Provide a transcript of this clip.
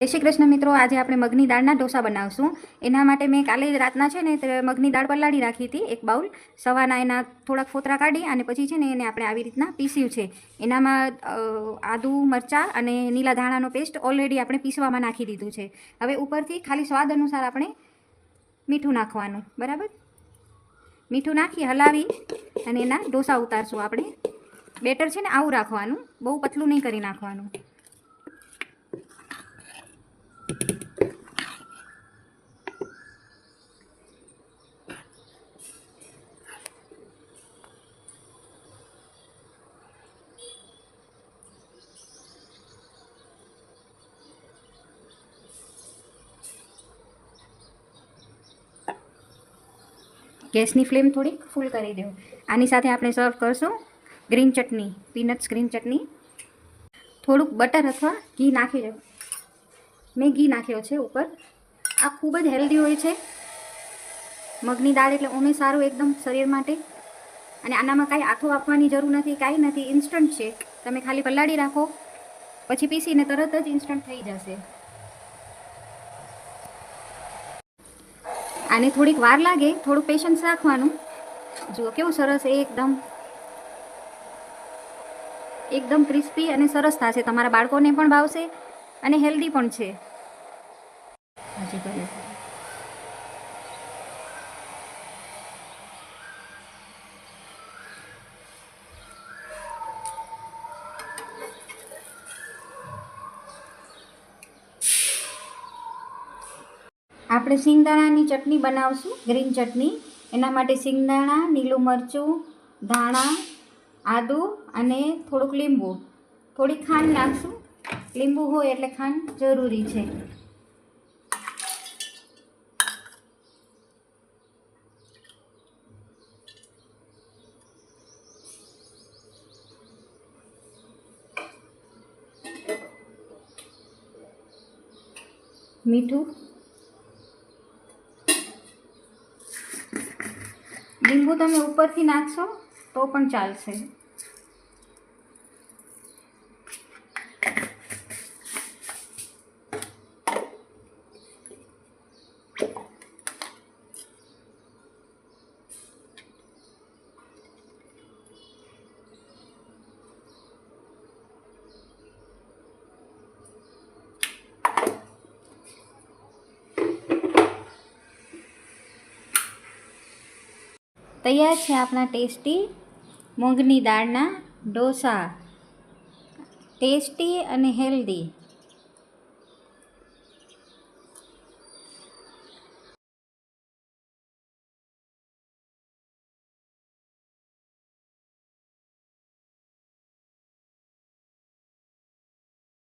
जय श्री कृष्ण मित्रों, आज આપણે મગની દાળના ઢોસા બનાવશું। એના માટે મેં કાલે રાતના છે ને મગની દાળ પલાળી રાખી હતી એક બાઉલ। સવારના એના થોડાક ફોતરા કાઢી અને પછી છે ને એને આપણે આવી રીતના પીસ્યું છે। એનામાં આદુ મરચાં અને લીલા ધાણાનો પેસ્ટ ઓલરેડી આપણે પીસવામાં નાખી દીધું છે। હવે ઉપરથી ખાલી સ્વાદ અનુસાર આપણે મીઠું નાખવાનું, બરાબર। મીઠું નાખી હલાવી અને એના ઢોસા ઉતારશું આપણે। બેટર છે ને આવું રાખવાનું, બહુ પતલું નહીં કરી નાખવાનું। ગેસની ફ્લેમ થોડીક ફૂલ કરી દો। આની સાથે આપણે સર્વ કરશું ગ્રીન ચટણી, પીનટ્સ ગ્રીન ચટણી। થોડુંક બટર અથવા ઘી નાખી દો। મેં ઘી નાખ્યો છે ઉપર। આ ખૂબ જ હેલ્ધી હોય છે મગની દાળ, એટલે ઓમે સારું એકદમ શરીર માટે। અને આનામાં કાંઈ આથો આપવાની જરૂર નથી, કાંઈ નથી, ઇન્સ્ટન્ટ છે। તમે ખાલી પલાળી રાખો, પછી પીસીને તરત જ ઇન્સ્ટન્ટ થઈ જશે। આને થોડીક વાર લાગે, થોડું પેશન્સ રાખવાનું। જુઓ કેવું સરસ એકદમ ક્રિસ્પી અને સરસ થશે। તમારા બાળકોને પણ ભાવશે અને હેલ્ધી પણ છે। હજી કરીએ આપણે સિંગદાણાની ચટણી બનાવશું, ગ્રીન ચટણી। એના માટે સિંગદાણા, લીલું મરચું, ધાણા, આદુ અને થોડુંક લીંબુ, થોડી ખાંડ નાખશું। લીંબુ હોય એટલે ખાંડ જરૂરી છે। મીઠું, લીંબુ તમે ઉપરથી નાખશો તો પણ ચાલશે। તૈયાર છે આપણા ટેસ્ટી મૂંગની દાળના ઢોસા। ટેસ્ટી અને હેલ્ધી।